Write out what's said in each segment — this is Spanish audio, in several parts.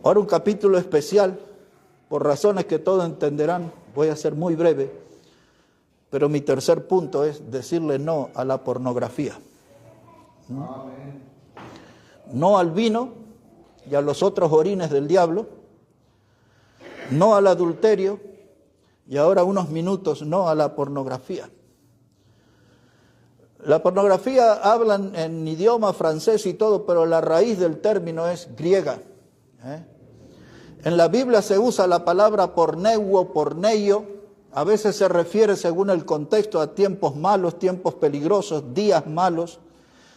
Ahora un capítulo especial, por razones que todos entenderán, voy a ser muy breve, pero mi tercer punto es decirle no a la pornografía. No al vino y a los otros orines del diablo, no al adulterio y ahora unos minutos no a la pornografía. La pornografía hablan en idioma francés y todo, pero la raíz del término es griega. En la Biblia se usa la palabra porneuo, porneio. A veces se refiere, según el contexto, a tiempos malos, tiempos peligrosos, días malos,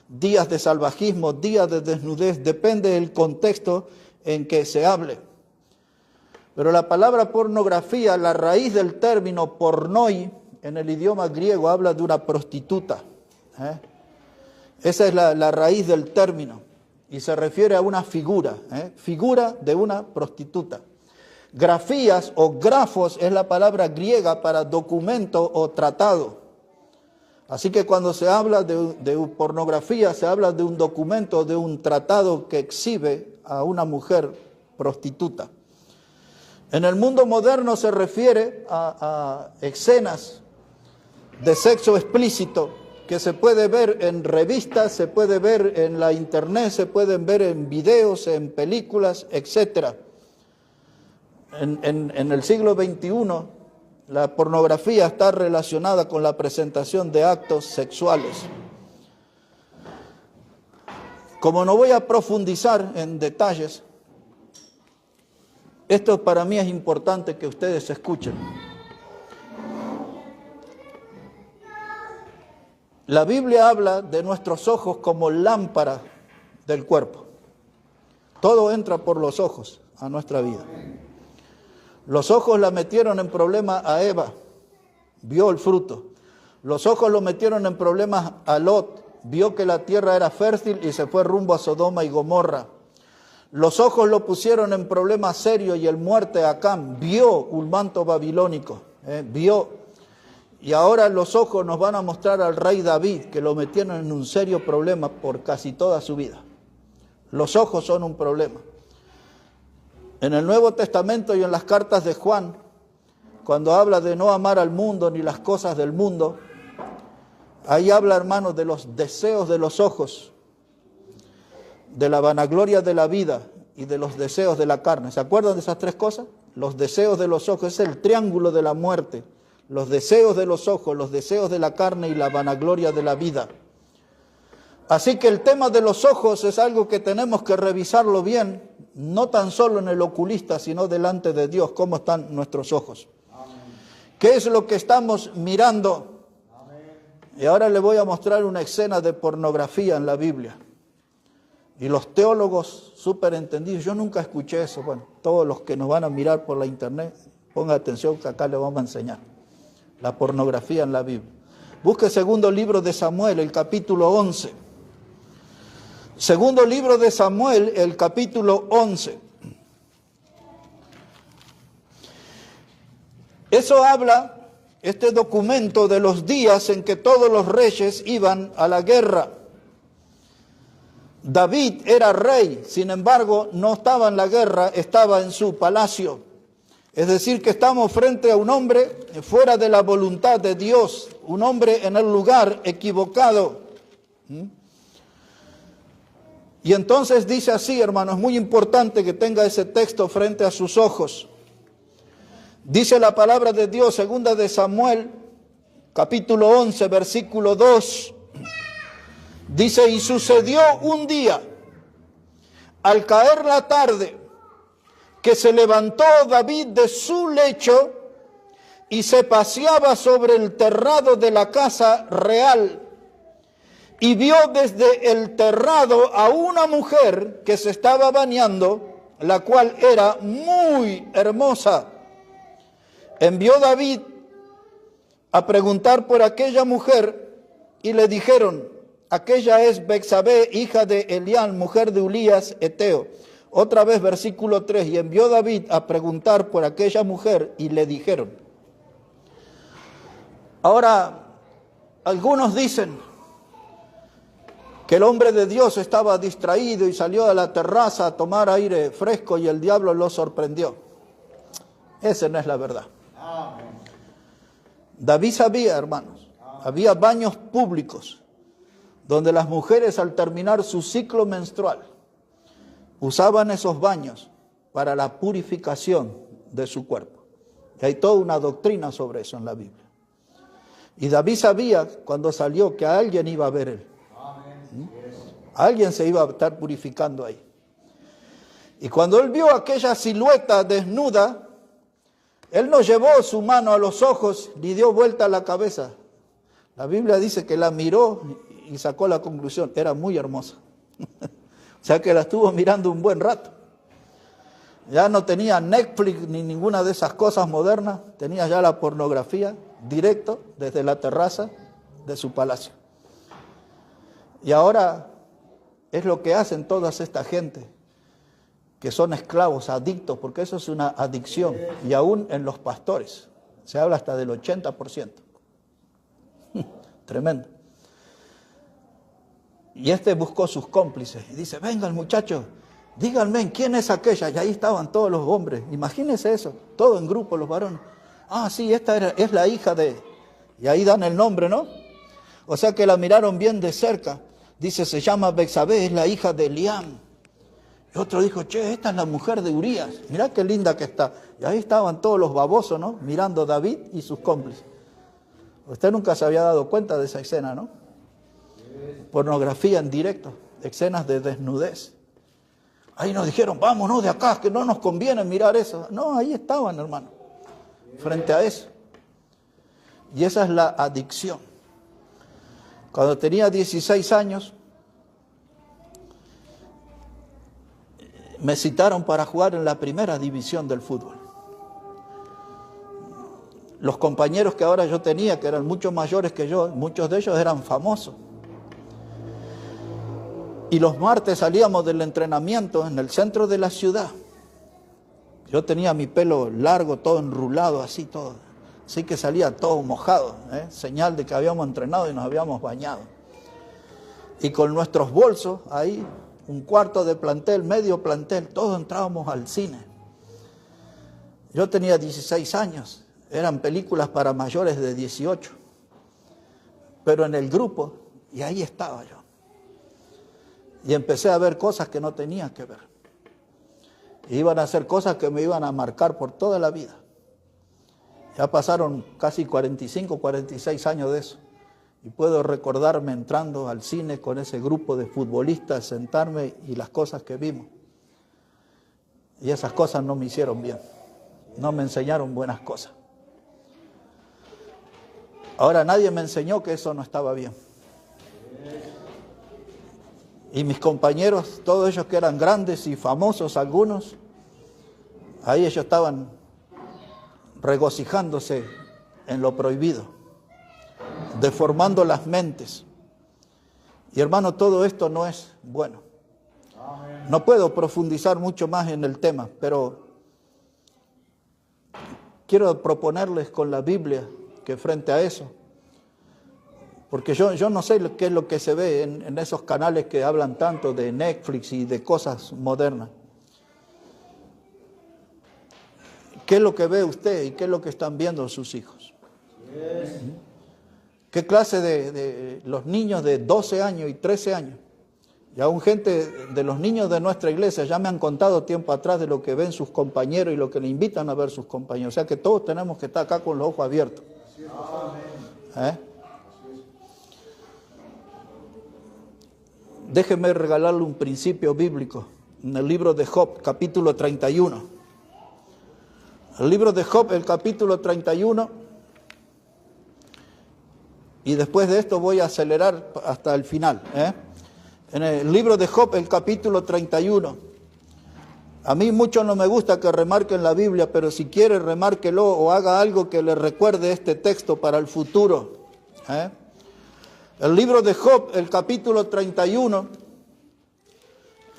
días de salvajismo, días de desnudez. Depende del contexto en que se hable. Pero la palabra pornografía, la raíz del término pornoi, en el idioma griego habla de una prostituta. Esa es la raíz del término y se refiere a una figura, figura de una prostituta. Grafías o grafos es la palabra griega para documento o tratado. Así que cuando se habla de pornografía, se habla de un documento, de un tratado que exhibe a una mujer prostituta. En el mundo moderno se refiere a escenas de sexo explícito que se puede ver en revistas, se puede ver en la internet, se pueden ver en videos, en películas, etc. En el siglo XXI, la pornografía está relacionada con la presentación de actos sexuales. Como no voy a profundizar en detalles, esto para mí es importante que ustedes escuchen. La Biblia habla de nuestros ojos como lámpara del cuerpo. Todo entra por los ojos a nuestra vida. Los ojos la metieron en problemas a Eva, vio el fruto. Los ojos lo metieron en problemas a Lot, vio que la tierra era fértil y se fue rumbo a Sodoma y Gomorra. Los ojos lo pusieron en problemas serios y el muerte a Acán, vio un manto babilónico, vio. Y ahora los ojos nos van a mostrar al rey David, que lo metieron en un serio problema por casi toda su vida. Los ojos son un problema. En el Nuevo Testamento y en las cartas de Juan, cuando habla de no amar al mundo ni las cosas del mundo, ahí habla, hermanos, de los deseos de los ojos, de la vanagloria de la vida y de los deseos de la carne. ¿Se acuerdan de esas tres cosas? Los deseos de los ojos, es el triángulo de la muerte. Los deseos de los ojos, los deseos de la carne y la vanagloria de la vida. Así que el tema de los ojos es algo que tenemos que revisarlo bien, no tan solo en el oculista, sino delante de Dios, cómo están nuestros ojos. Amén. ¿Qué es lo que estamos mirando? Amén. Y ahora le voy a mostrar una escena de pornografía en la Biblia. Y los teólogos súper entendidos, yo nunca escuché eso. Bueno, todos los que nos van a mirar por la internet, pongan atención que acá les vamos a enseñar. La pornografía en la Biblia. Busque segundo libro de Samuel, el capítulo 11. Segundo libro de Samuel, el capítulo 11. Eso habla, este documento, de los días en que todos los reyes iban a la guerra. David era rey, sin embargo, no estaba en la guerra, estaba en su palacio. Es decir, que estamos frente a un hombre fuera de la voluntad de Dios, un hombre en el lugar equivocado. Y entonces dice así, hermanos, es muy importante que tenga ese texto frente a sus ojos. Dice la palabra de Dios, segunda de Samuel, capítulo 11, versículo 2. Dice, y sucedió un día, al caer la tarde, que se levantó David de su lecho y se paseaba sobre el terrado de la casa real y vio desde el terrado a una mujer que se estaba bañando, la cual era muy hermosa. Envió David a preguntar por aquella mujer y le dijeron, aquella es Betsabé, hija de Elián, mujer de Urías Eteo. Otra vez versículo 3, y envió David a preguntar por aquella mujer y le dijeron. Ahora, algunos dicen, que el hombre de Dios estaba distraído y salió a la terraza a tomar aire fresco y el diablo lo sorprendió. Esa no es la verdad. David sabía, hermanos, había baños públicos donde las mujeres al terminar su ciclo menstrual usaban esos baños para la purificación de su cuerpo. Y hay toda una doctrina sobre eso en la Biblia. Y David sabía cuando salió que a alguien iba a ver él. Alguien se iba a estar purificando ahí. Y cuando él vio aquella silueta desnuda, él no llevó su mano a los ojos ni dio vuelta a la cabeza. La Biblia dice que la miró y sacó la conclusión, era muy hermosa. O sea que la estuvo mirando un buen rato. Ya no tenía Netflix ni ninguna de esas cosas modernas, tenía ya la pornografía directo desde la terraza de su palacio. Y ahora es lo que hacen todas esta gente, que son esclavos, adictos, porque eso es una adicción, y aún en los pastores, se habla hasta del 80%. Tremendo. Y este buscó sus cómplices y dice, vengan muchachos, díganme quién es aquella. Y ahí estaban todos los hombres, imagínense eso, todo en grupo los varones. Ah, sí, esta es la hija de... Y ahí dan el nombre, ¿no? O sea que la miraron bien de cerca. Dice, se llama Betsabé, es la hija de Eliam. Y otro dijo, che, esta es la mujer de Urías. Mirá qué linda que está. Y ahí estaban todos los babosos, ¿no? Mirando a David y sus cómplices. Usted nunca se había dado cuenta de esa escena, ¿no? Pornografía en directo, escenas de desnudez. Ahí nos dijeron, vámonos de acá, que no nos conviene mirar eso. No, ahí estaban, hermano, frente a eso. Y esa es la adicción. Cuando tenía 16 años, me citaron para jugar en la primera división del fútbol. Los compañeros que ahora yo tenía, que eran mucho mayores que yo, muchos de ellos eran famosos. Y los martes salíamos del entrenamiento en el centro de la ciudad. Yo tenía mi pelo largo, todo enrulado, así todo. Así que salía todo mojado, señal de que habíamos entrenado y nos habíamos bañado. Y con nuestros bolsos, ahí, un cuarto de plantel, medio plantel, todos entrábamos al cine. Yo tenía 16 años, eran películas para mayores de 18. Pero en el grupo, y ahí estaba yo. Y empecé a ver cosas que no tenía que ver. Y iban a hacer cosas que me iban a marcar por toda la vida. Ya pasaron casi 45, 46 años de eso. Y puedo recordarme entrando al cine con ese grupo de futbolistas, sentarme y las cosas que vimos. Y esas cosas no me hicieron bien. No me enseñaron buenas cosas. Ahora nadie me enseñó que eso no estaba bien. Y mis compañeros, todos ellos que eran grandes y famosos algunos, ahí ellos estaban regocijándose en lo prohibido, deformando las mentes. Y hermano, todo esto no es bueno. No puedo profundizar mucho más en el tema, pero quiero proponerles con la Biblia que frente a eso, porque yo no sé qué es lo que se ve en esos canales que hablan tanto de Netflix y de cosas modernas. ¿Qué es lo que ve usted y qué es lo que están viendo sus hijos? ¿Qué clase de los niños de 12 años y 13 años? Y aún gente de los niños de nuestra iglesia ya me han contado tiempo atrás de lo que ven sus compañeros y lo que le invitan a ver sus compañeros. O sea que todos tenemos que estar acá con los ojos abiertos. Déjeme regalarle un principio bíblico en el libro de Job, capítulo 31. El libro de Job, el capítulo 31. Y después de esto voy a acelerar hasta el final. En el libro de Job, el capítulo 31. A mí mucho no me gusta que remarquen la Biblia, pero si quiere remárquelo o haga algo que le recuerde este texto para el futuro. El libro de Job, el capítulo 31,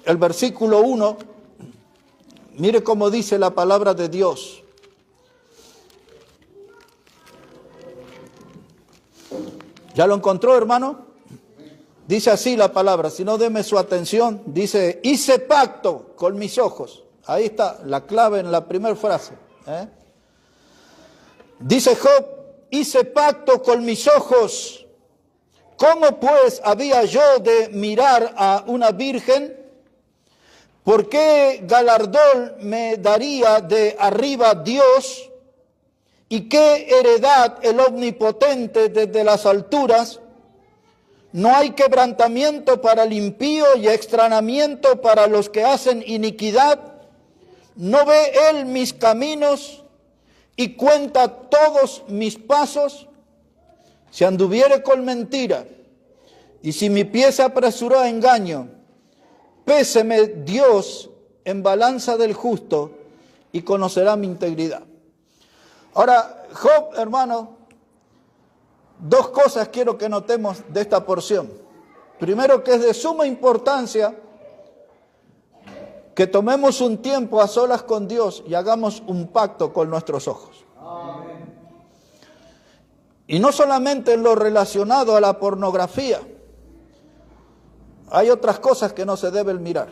el versículo 1, mire cómo dice la palabra de Dios. ¿Ya lo encontró, hermano? Dice así la palabra, si no deme su atención, dice, hice pacto con mis ojos. Ahí está la clave en la primera frase. Dice Job, hice pacto con mis ojos. ¿Cómo pues había yo de mirar a una virgen? ¿Por qué galardón me daría de arriba Dios? ¿Y qué heredad el Omnipotente desde las alturas? No hay quebrantamiento para el impío y extrañamiento para los que hacen iniquidad. ¿No ve él mis caminos y cuenta todos mis pasos? Si anduviere con mentira y si mi pie se apresuró a engaño, péseme Dios en balanza del justo y conocerá mi integridad. Ahora, Job, hermano, dos cosas quiero que notemos de esta porción. Primero, que es de suma importancia que tomemos un tiempo a solas con Dios y hagamos un pacto con nuestros ojos. Amén. Y no solamente en lo relacionado a la pornografía. Hay otras cosas que no se deben mirar.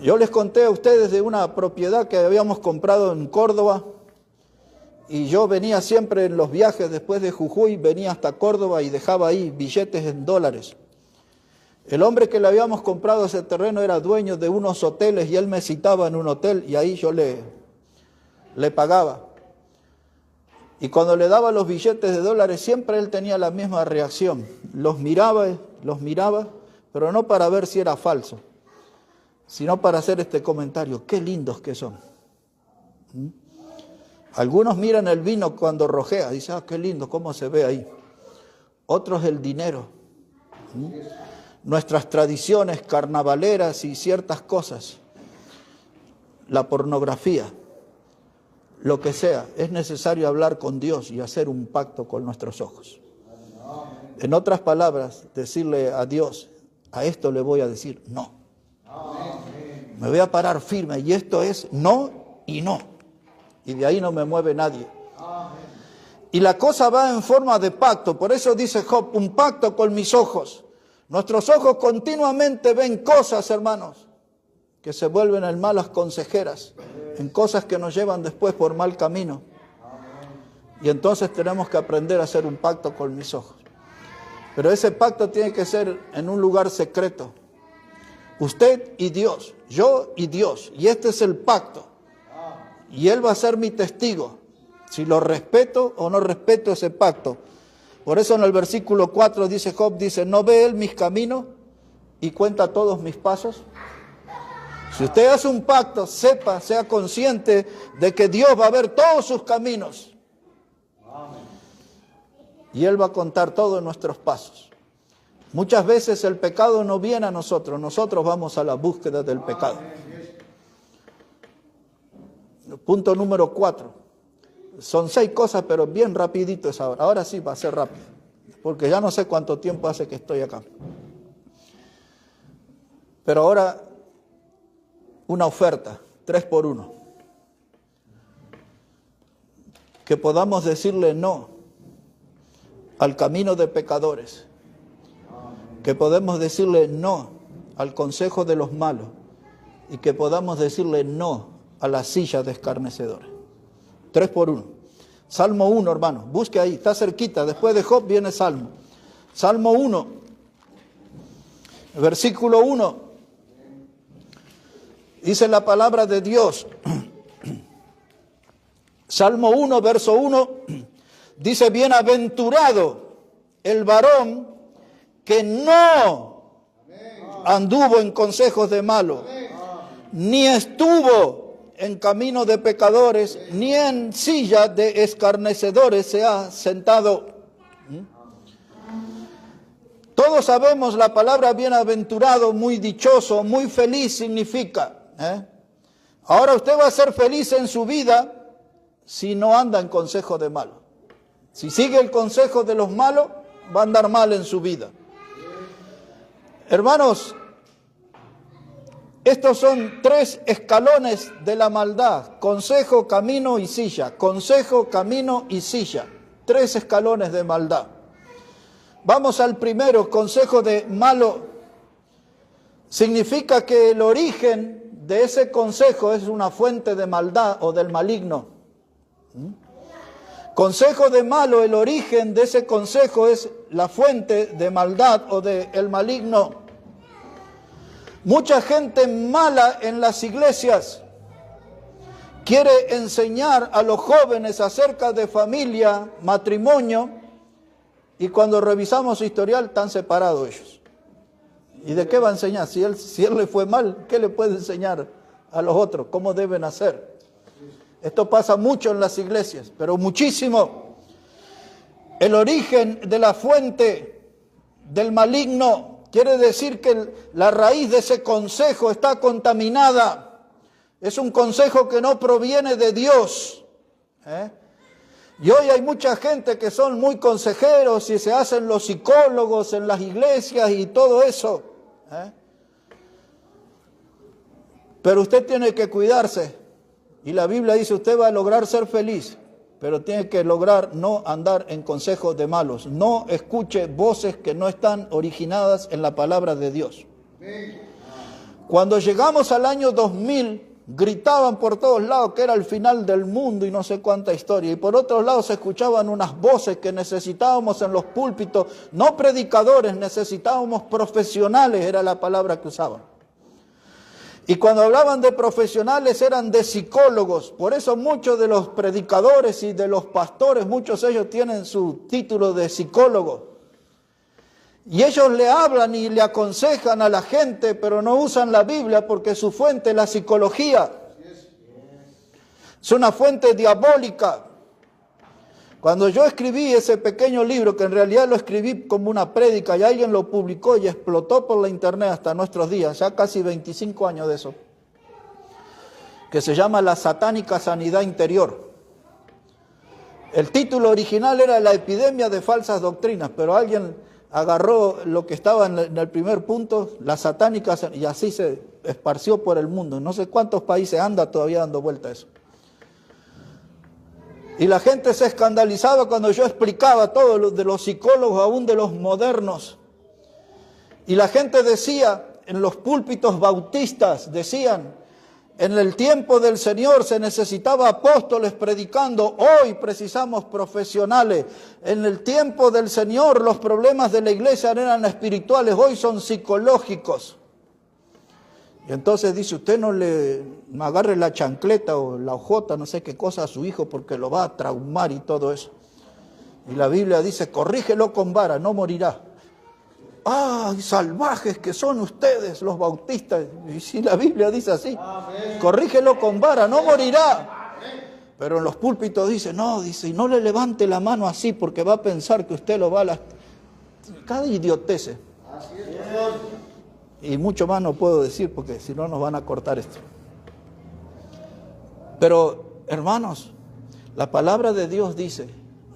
Yo les conté a ustedes de una propiedad que habíamos comprado en Córdoba y yo venía siempre en los viajes después de Jujuy, venía hasta Córdoba y dejaba ahí billetes en dólares. El hombre que le habíamos comprado ese terreno era dueño de unos hoteles y él me citaba en un hotel y ahí yo le pagaba. Y cuando le daba los billetes de dólares siempre él tenía la misma reacción. Los miraba, pero no para ver si era falso, sino para hacer este comentario: qué lindos que son. Algunos miran el vino cuando rojea, dicen, qué lindo, cómo se ve ahí. Otros el dinero. Nuestras tradiciones carnavaleras y ciertas cosas. La pornografía. Lo que sea, es necesario hablar con Dios y hacer un pacto con nuestros ojos. En otras palabras, decirle a Dios, a esto le voy a decir no. Me voy a parar firme y esto es no y no. Y de ahí no me mueve nadie. Y la cosa va en forma de pacto. Por eso dice Job, un pacto con mis ojos. Nuestros ojos continuamente ven cosas, hermanos, que se vuelven en malas consejeras, en cosas que nos llevan después por mal camino. Y entonces tenemos que aprender a hacer un pacto con mis ojos. Pero ese pacto tiene que ser en un lugar secreto. Usted y Dios, yo y Dios. Y este es el pacto. Y Él va a ser mi testigo, si lo respeto o no respeto ese pacto. Por eso en el versículo 4 dice Job, dice, ¿no ve Él mis caminos y cuenta todos mis pasos? Si usted hace un pacto, sepa, sea consciente de que Dios va a ver todos sus caminos. Y Él va a contar todos nuestros pasos. Muchas veces el pecado no viene a nosotros, nosotros vamos a la búsqueda del pecado. Punto número 4. Son 6 cosas, pero bien rapidito es ahora. Ahora sí va a ser rápido, porque ya no sé cuánto tiempo hace que estoy acá. Pero ahora una oferta, 3 por 1. Que podamos decirle no al camino de pecadores. Que podamos decirle no al consejo de los malos. Y que podamos decirle no a la silla de escarnecedores. 3 por 1. Salmo 1, hermano. Busque ahí, está cerquita. Después de Job viene Salmo. Salmo 1. Versículo 1. Dice la palabra de Dios. Salmo 1, verso 1. Dice, bienaventurado el varón que no anduvo en consejos de malo, ni estuvo en camino de pecadores, ni en silla de escarnecedores se ha sentado. Todos sabemos la palabra bienaventurado, muy dichoso, muy feliz significa. Ahora usted va a ser feliz en su vida si no anda en consejo de malo. Si sigue el consejo de los malos, va a andar mal en su vida. Hermanos, estos son 3 escalones de la maldad: consejo, camino y silla. Consejo, camino y silla. 3 escalones de maldad. Vamos al primero, consejo de malo. Significa que el origen de ese consejo es una fuente de maldad o del maligno. Consejo de malo, el origen de ese consejo es la fuente de maldad o del maligno. Mucha gente mala en las iglesias quiere enseñar a los jóvenes acerca de familia, matrimonio, y cuando revisamos su historial están separados ellos. ¿Y de qué va a enseñar? Si él le fue mal, ¿qué le puede enseñar a los otros? ¿Cómo deben hacer? Esto pasa mucho en las iglesias, pero muchísimo. El origen de la fuente del maligno quiere decir que la raíz de ese consejo está contaminada. Es un consejo que no proviene de Dios. Y hoy hay mucha gente que son muy consejeros y se hacen los psicólogos en las iglesias y todo eso. Pero usted tiene que cuidarse. Y la Biblia dice, usted va a lograr ser feliz, pero tiene que lograr no andar en consejos de malos. No escuche voces que no están originadas en la palabra de Dios. Cuando llegamos al año 2000, gritaban por todos lados que era el final del mundo y no sé cuánta historia. Y por otros lados se escuchaban unas voces que necesitábamos en los púlpitos, no predicadores, necesitábamos profesionales, era la palabra que usaban. Y cuando hablaban de profesionales eran de psicólogos. Por eso muchos de los predicadores y de los pastores, muchos de ellos tienen su título de psicólogo. Y ellos le hablan y le aconsejan a la gente, pero no usan la Biblia porque su fuente es la psicología. Es una fuente diabólica. Cuando yo escribí ese pequeño libro, que en realidad lo escribí como una prédica y alguien lo publicó y explotó por la internet hasta nuestros días, ya casi 25 años de eso, que se llama La satánica sanidad interior. El título original era La epidemia de falsas doctrinas, pero alguien agarró lo que estaba en el primer punto, la satánica, y así se esparció por el mundo. No sé cuántos países anda todavía dando vuelta eso. Y la gente se escandalizaba cuando yo explicaba todo lo de los psicólogos, aún de los modernos. Y la gente decía, en los púlpitos bautistas, decían, en el tiempo del Señor se necesitaba apóstoles predicando, hoy precisamos profesionales. En el tiempo del Señor los problemas de la iglesia eran espirituales, hoy son psicológicos. Y entonces dice, usted no agarre la chancleta o la hojota, no sé qué cosa a su hijo porque lo va a traumar y todo eso. Y la Biblia dice, corrígelo con vara, no morirá. ¡Ay, salvajes que son ustedes los bautistas! Y si la Biblia dice así, corrígelo con vara, no morirá. Pero en los púlpitos dice, y no le levante la mano así porque va a pensar que usted lo va a cada idiotez. Y mucho más no puedo decir porque si no nos van a cortar esto. Pero, hermanos, la palabra de Dios dice,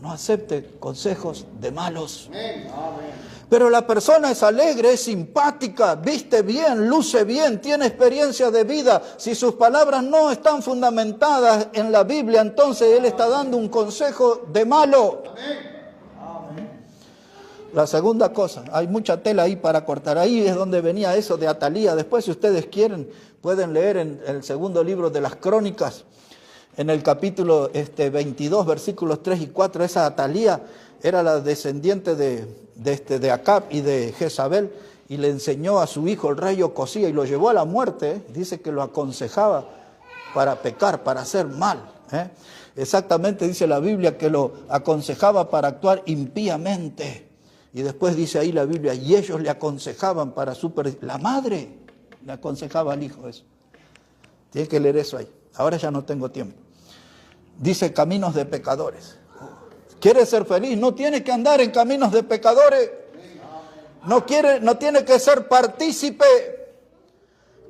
no acepte consejos de malos. Pero la persona es alegre, es simpática, viste bien, luce bien, tiene experiencia de vida. Si sus palabras no están fundamentadas en la Biblia, entonces él está dando un consejo de malo. La segunda cosa, hay mucha tela ahí para cortar. Ahí es donde venía eso de Atalía. Después, si ustedes quieren, pueden leer en el segundo libro de las Crónicas, en el capítulo 22, versículos 3 y 4. Esa Atalía era la descendiente de Acab y de Jezabel, y le enseñó a su hijo, el rey Ocosías, y lo llevó a la muerte. Dice que lo aconsejaba para pecar, para hacer mal. Exactamente dice la Biblia que lo aconsejaba para actuar impíamente. Y después dice ahí la Biblia, y ellos le aconsejaban para la madre le aconsejaba al hijo eso. Tiene que leer eso ahí. Ahora ya no tengo tiempo. Dice caminos de pecadores. ¿Quiere ser feliz? No tiene que andar en caminos de pecadores. No tiene que ser partícipe.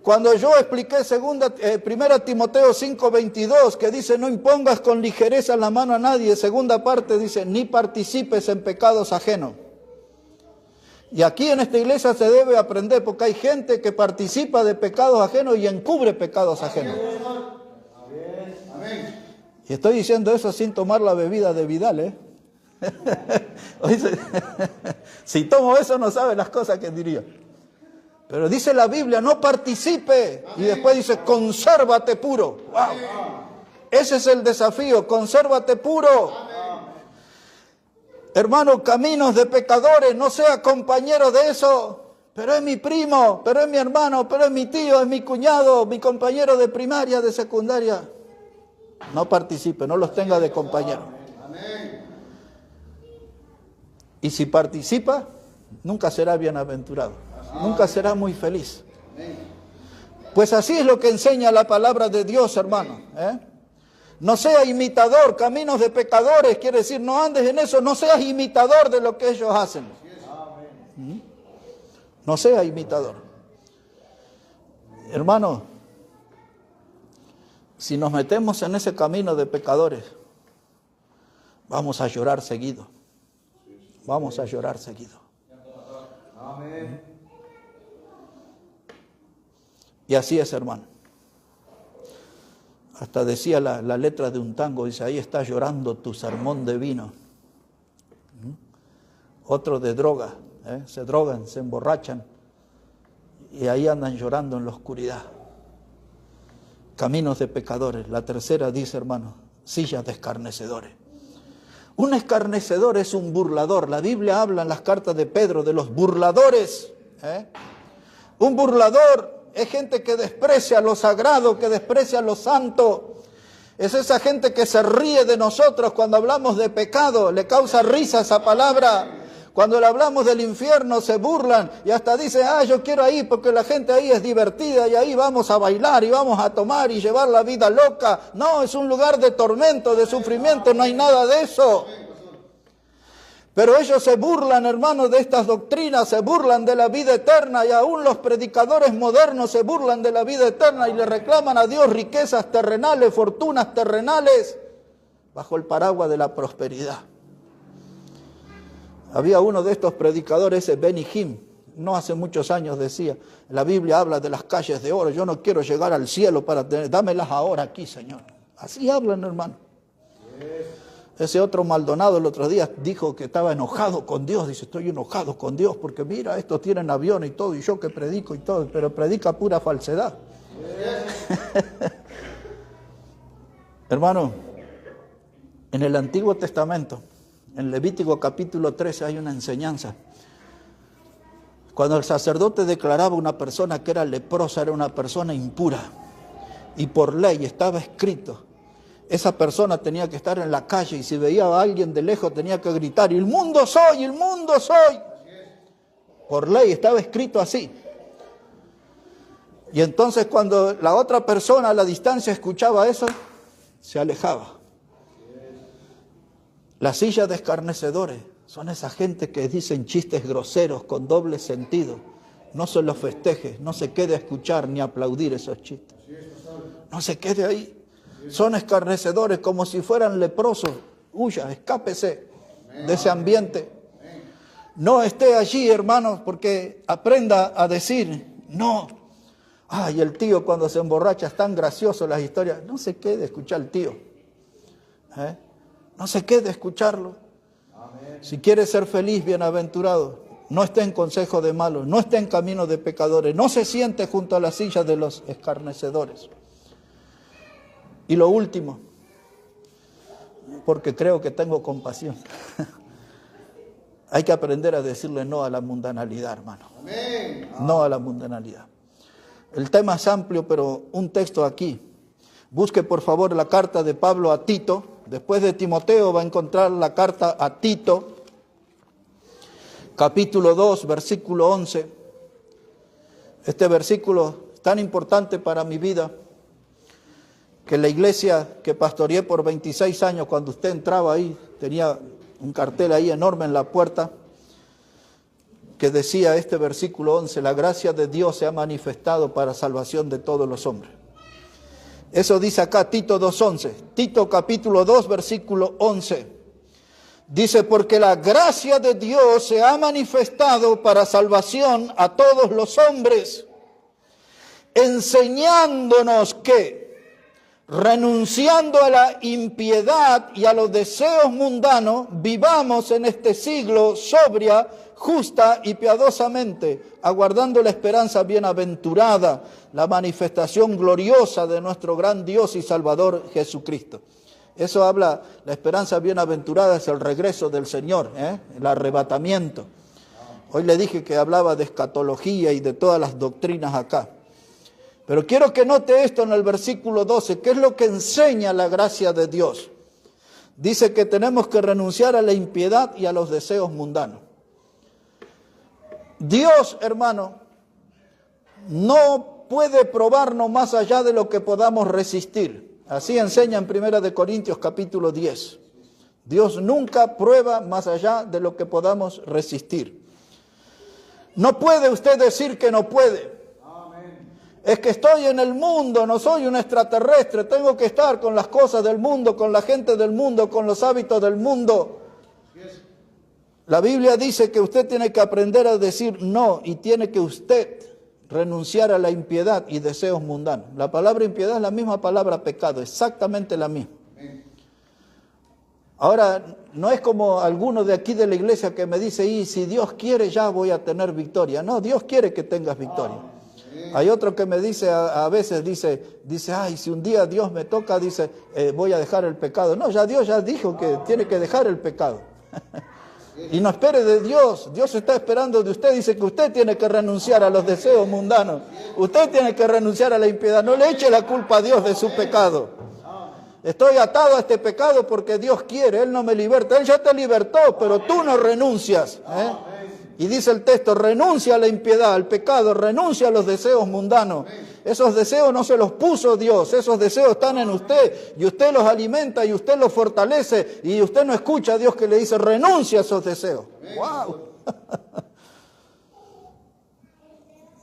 Cuando yo expliqué 1 Timoteo 5:22, que dice, no impongas con ligereza la mano a nadie. Segunda parte dice, ni participes en pecados ajenos. Y aquí en esta iglesia se debe aprender, porque hay gente que participa de pecados ajenos y encubre pecados ajenos. Y estoy diciendo eso sin tomar la bebida de Vidal, Si tomo eso no sabe las cosas que diría. Pero dice la Biblia, no participe. Y después dice, consérvate puro. ¡Wow! Ese es el desafío, consérvate puro. Hermano, caminos de pecadores, no sea compañero de eso. Pero es mi primo, pero es mi hermano, pero es mi tío, es mi cuñado, mi compañero de primaria, de secundaria. No participe, no los tenga de compañero. Y si participa, nunca será bienaventurado, nunca será muy feliz. Pues así es lo que enseña la palabra de Dios, hermano. No sea imitador, caminos de pecadores, quiere decir, no andes en eso, no seas imitador de lo que ellos hacen. No sea imitador. Hermano, si nos metemos en ese camino de pecadores, vamos a llorar seguido. Vamos a llorar seguido. Y así es, hermano. Hasta decía la letra de un tango, dice, ahí está llorando tu sermón de vino. Otro de droga, se drogan, se emborrachan y ahí andan llorando en la oscuridad. Caminos de pecadores. La tercera dice, hermano, sillas de escarnecedores. Un escarnecedor es un burlador. La Biblia habla en las cartas de Pedro de los burladores. Un burlador es gente que desprecia lo sagrado, que desprecia lo santo. Es esa gente que se ríe de nosotros cuando hablamos de pecado. Le causa risa esa palabra. Cuando le hablamos del infierno se burlan y hasta dicen, yo quiero ir porque la gente ahí es divertida y ahí vamos a bailar y vamos a tomar y llevar la vida loca. No, es un lugar de tormento, de sufrimiento, no hay nada de eso. Pero ellos se burlan, hermanos, de estas doctrinas, se burlan de la vida eterna y aún los predicadores modernos se burlan de la vida eterna y le reclaman a Dios riquezas terrenales, fortunas terrenales, bajo el paraguas de la prosperidad. Había uno de estos predicadores, ese Benny Hinn, no hace muchos años decía, la Biblia habla de las calles de oro, yo no quiero llegar al cielo para tener, dámelas ahora aquí, Señor. Así hablan, hermano. Ese otro Maldonado el otro día dijo que estaba enojado con Dios, dice, estoy enojado con Dios porque mira, estos tienen avión y todo, y yo que predico y todo, pero predica pura falsedad. Hermano, en el Antiguo Testamento, en Levítico capítulo 13 hay una enseñanza. Cuando el sacerdote declaraba a una persona que era leprosa, era una persona impura. Y por ley estaba escrito, esa persona tenía que estar en la calle y si veía a alguien de lejos tenía que gritar, ¡el mundo soy, el mundo soy! Por ley estaba escrito así. Y entonces cuando la otra persona a la distancia escuchaba eso, se alejaba. Las sillas de escarnecedores son esa gente que dicen chistes groseros con doble sentido. No se los festeje, no se quede a escuchar ni a aplaudir esos chistes. No se quede ahí. Son escarnecedores como si fueran leprosos. Huya, escápese de ese ambiente. No esté allí, hermanos, porque aprenda a decir no. Ay, el tío cuando se emborracha es tan gracioso las historias. No se quede a escuchar al tío. No se quede a escucharlo. Si quiere ser feliz, bienaventurado, no esté en consejo de malos, no esté en camino de pecadores, no se siente junto a la silla de los escarnecedores. Y lo último, porque creo que tengo compasión, hay que aprender a decirle no a la mundanalidad, hermano. No a la mundanalidad. El tema es amplio, pero un texto aquí. Busque por favor la carta de Pablo a Tito. Después de Timoteo va a encontrar la carta a Tito, capítulo 2, versículo 11. Este versículo es tan importante para mi vida que la iglesia que pastoreé por 26 años, cuando usted entraba ahí, tenía un cartel ahí enorme en la puerta que decía este versículo 11, la gracia de Dios se ha manifestado para salvación de todos los hombres. Eso dice acá Tito 2:11, Tito capítulo 2, versículo 11. Dice, porque la gracia de Dios se ha manifestado para salvación a todos los hombres, enseñándonos que renunciando a la impiedad y a los deseos mundanos, vivamos en este siglo sobria, justa y piadosamente, aguardando la esperanza bienaventurada, la manifestación gloriosa de nuestro gran Dios y Salvador Jesucristo. Eso habla, la esperanza bienaventurada es el regreso del Señor, el arrebatamiento. Hoy le dije que hablaba de escatología y de todas las doctrinas acá. Pero quiero que note esto en el versículo 12, que es lo que enseña la gracia de Dios. Dice que tenemos que renunciar a la impiedad y a los deseos mundanos. Dios, hermano, no puede probarnos más allá de lo que podamos resistir. Así enseña en 1 Corintios capítulo 10. Dios nunca prueba más allá de lo que podamos resistir. No puede usted decir que no puede. Es que estoy en el mundo, no soy un extraterrestre, tengo que estar con las cosas del mundo, con la gente del mundo, con los hábitos del mundo. La Biblia dice que usted tiene que aprender a decir no y tiene que usted renunciar a la impiedad y deseos mundanos. La palabra impiedad es la misma palabra pecado, exactamente la misma. Ahora, no es como alguno de aquí de la iglesia que me dice, y si Dios quiere ya voy a tener victoria. No, Dios quiere que tengas victoria. Hay otro que me dice, a veces dice, ay, si un día Dios me toca, dice, voy a dejar el pecado. No, ya Dios ya dijo que tiene que dejar el pecado. Y no espere de Dios, Dios está esperando de usted, dice que usted tiene que renunciar a los deseos mundanos. Usted tiene que renunciar a la impiedad, no le eche la culpa a Dios de su pecado. Estoy atado a este pecado porque Dios quiere, Él no me liberta, Él ya te libertó, pero tú no renuncias. Y dice el texto, renuncia a la impiedad, al pecado, renuncia a los deseos mundanos. Esos deseos no se los puso Dios, esos deseos están en usted y usted los alimenta y usted los fortalece y usted no escucha a Dios que le dice, renuncia a esos deseos. ¡Wow!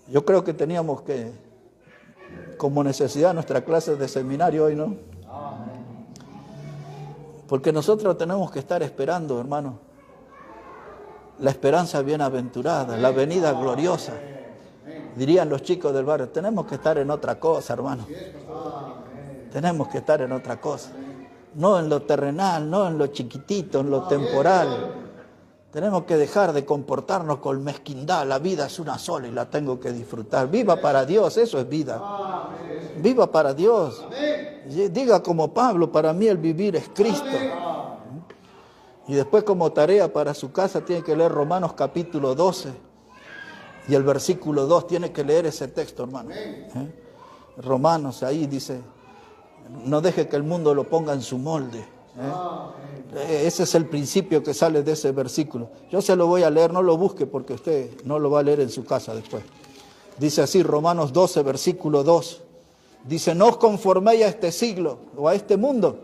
Yo creo que teníamos que, como necesidad, nuestra clase de seminario hoy, ¿no? Porque nosotros tenemos que estar esperando, hermano, la esperanza bienaventurada, la venida gloriosa. Dirían los chicos del barrio, tenemos que estar en otra cosa, hermano. Tenemos que estar en otra cosa. No en lo terrenal, no en lo chiquitito, en lo temporal. Tenemos que dejar de comportarnos con mezquindad. La vida es una sola y la tengo que disfrutar. Viva para Dios, eso es vida. Viva para Dios. Diga como Pablo, para mí el vivir es Cristo. Y después como tarea para su casa tiene que leer Romanos capítulo 12 y el versículo 2, tiene que leer ese texto, hermano. Romanos, ahí dice, no deje que el mundo lo ponga en su molde. Ese es el principio que sale de ese versículo. Yo se lo voy a leer, no lo busque porque usted no lo va a leer en su casa después. Dice así, Romanos 12, versículo 2. Dice, no os conforméis a este siglo o a este mundo,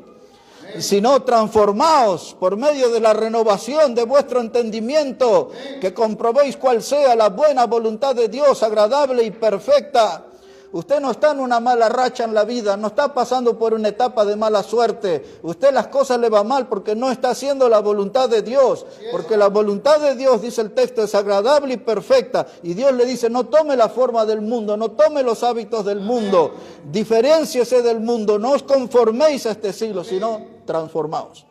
sino transformaos por medio de la renovación de vuestro entendimiento, que comprobéis cuál sea la buena voluntad de Dios, agradable y perfecta. Usted no está en una mala racha en la vida, no está pasando por una etapa de mala suerte. Usted las cosas le va mal porque no está haciendo la voluntad de Dios. Porque la voluntad de Dios, dice el texto, es agradable y perfecta. Y Dios le dice, no tome la forma del mundo, no tome los hábitos del mundo. Diferénciese del mundo, no os conforméis a este siglo, sino transformaos.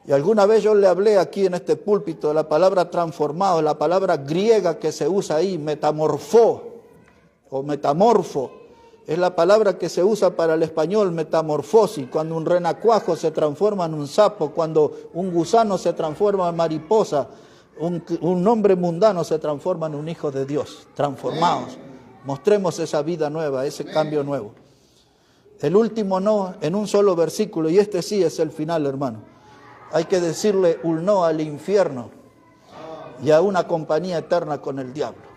Y alguna vez yo le hablé aquí en este púlpito de la palabra transformado, la palabra griega que se usa ahí, metamorfó. O metamorfo, es la palabra que se usa para el español, metamorfosis, cuando un renacuajo se transforma en un sapo, cuando un gusano se transforma en mariposa, un hombre mundano se transforma en un hijo de Dios. Transformaos, mostremos esa vida nueva, ese cambio nuevo. El último no, en un solo versículo, y este sí es el final, hermano. Hay que decirle un no al infierno y a una compañía eterna con el diablo.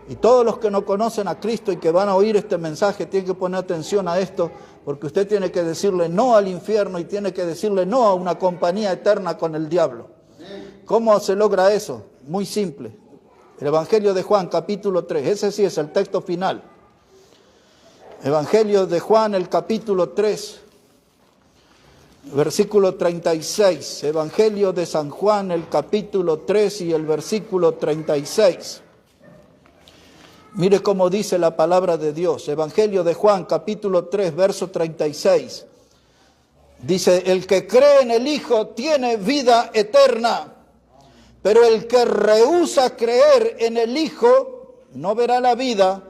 Y todos los que no conocen a Cristo y que van a oír este mensaje tienen que poner atención a esto, porque usted tiene que decirle no al infierno y tiene que decirle no a una compañía eterna con el diablo. ¿Cómo se logra eso? Muy simple. El Evangelio de Juan, capítulo 3, ese sí es el texto final. Evangelio de Juan, el capítulo 3, versículo 36. Evangelio de San Juan, el capítulo 3 y el versículo 36. Mire cómo dice la palabra de Dios. Evangelio de Juan, capítulo 3, verso 36. Dice, el que cree en el Hijo tiene vida eterna, pero el que rehúsa creer en el Hijo no verá la vida,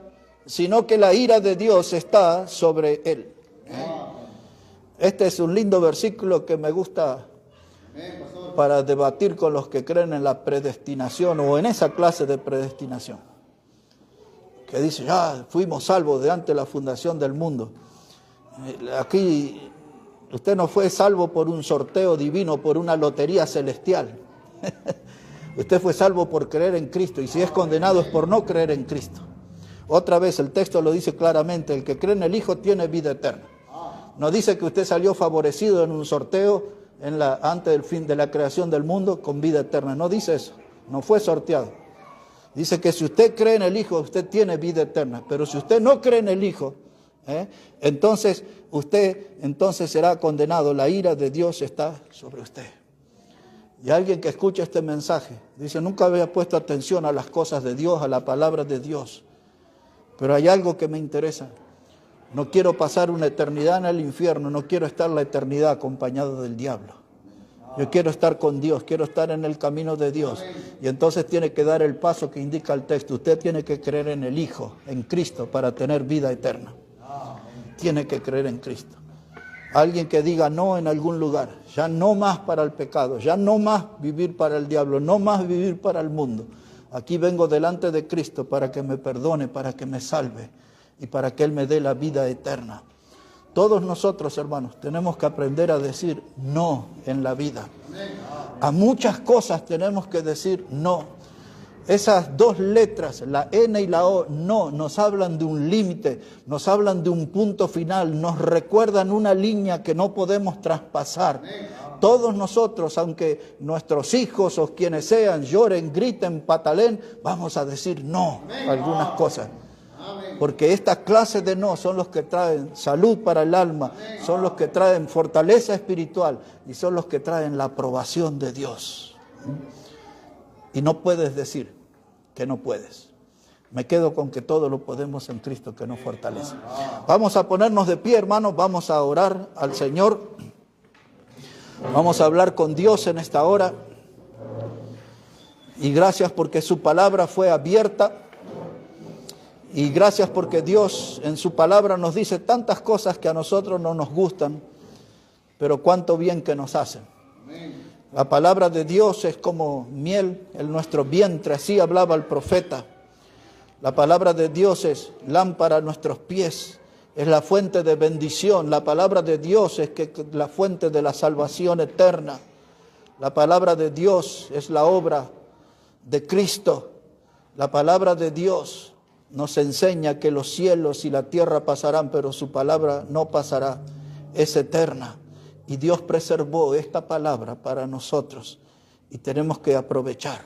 sino que la ira de Dios está sobre él. Este es un lindo versículo que me gusta para debatir con los que creen en la predestinación o en esa clase de predestinación. Que dice, ya fuimos salvos de antes de la fundación del mundo. Aquí usted no fue salvo por un sorteo divino, por una lotería celestial. Usted fue salvo por creer en Cristo, y si es condenado es por no creer en Cristo. Otra vez el texto lo dice claramente, el que cree en el Hijo tiene vida eterna. No dice que usted salió favorecido en un sorteo antes del fin de la creación del mundo con vida eterna. No dice eso, no fue sorteado. Dice que si usted cree en el Hijo, usted tiene vida eterna. Pero si usted no cree en el Hijo, entonces usted será condenado. La ira de Dios está sobre usted. Y alguien que escucha este mensaje dice, nunca había puesto atención a las cosas de Dios, a la palabra de Dios. Pero hay algo que me interesa. No quiero pasar una eternidad en el infierno, no quiero estar la eternidad acompañado del diablo. Yo quiero estar con Dios, quiero estar en el camino de Dios. Y entonces tiene que dar el paso que indica el texto. Usted tiene que creer en el Hijo, en Cristo, para tener vida eterna. Tiene que creer en Cristo. Alguien que diga no en algún lugar, ya no más para el pecado, ya no más vivir para el diablo, no más vivir para el mundo. Aquí vengo delante de Cristo para que me perdone, para que me salve y para que Él me dé la vida eterna. Todos nosotros, hermanos, tenemos que aprender a decir no en la vida. A muchas cosas tenemos que decir no. Esas dos letras, la N y la O, no, nos hablan de un límite, nos hablan de un punto final, nos recuerdan una línea que no podemos traspasar. Todos nosotros, aunque nuestros hijos o quienes sean lloren, griten, pataleen, vamos a decir no a algunas cosas. Porque esta clase de no son los que traen salud para el alma, son los que traen fortaleza espiritual y son los que traen la aprobación de Dios. Y no puedes decir que no puedes. Me quedo con que todo lo podemos en Cristo que nos fortalece. Vamos a ponernos de pie, hermanos, vamos a orar al Señor. Vamos a hablar con Dios en esta hora. Y gracias porque su palabra fue abierta. Y gracias porque Dios en su palabra nos dice tantas cosas que a nosotros no nos gustan, pero cuánto bien que nos hacen. La palabra de Dios es como miel en nuestro vientre, así hablaba el profeta. La palabra de Dios es lámpara a nuestros pies, es la fuente de bendición. La palabra de Dios es la fuente de la salvación eterna. La palabra de Dios es la obra de Cristo. La palabra de Dios nos enseña que los cielos y la tierra pasarán, pero su palabra no pasará, es eterna. Y Dios preservó esta palabra para nosotros y tenemos que aprovechar.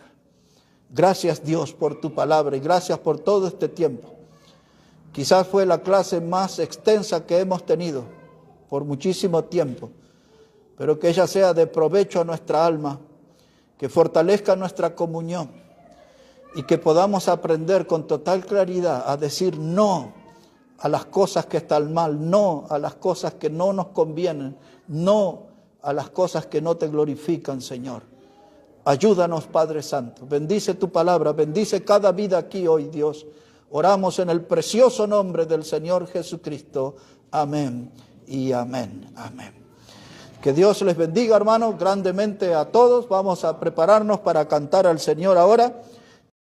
Gracias Dios por tu palabra y gracias por todo este tiempo. Quizás fue la clase más extensa que hemos tenido por muchísimo tiempo, pero que ella sea de provecho a nuestra alma, que fortalezca nuestra comunión y que podamos aprender con total claridad a decir no a las cosas que están mal, no a las cosas que no nos convienen, no a las cosas que no te glorifican, Señor. Ayúdanos, Padre Santo. Bendice tu palabra, bendice cada vida aquí hoy, Dios. Oramos en el precioso nombre del Señor Jesucristo. Amén y amén. Amén. Que Dios les bendiga, hermanos, grandemente a todos. Vamos a prepararnos para cantar al Señor ahora.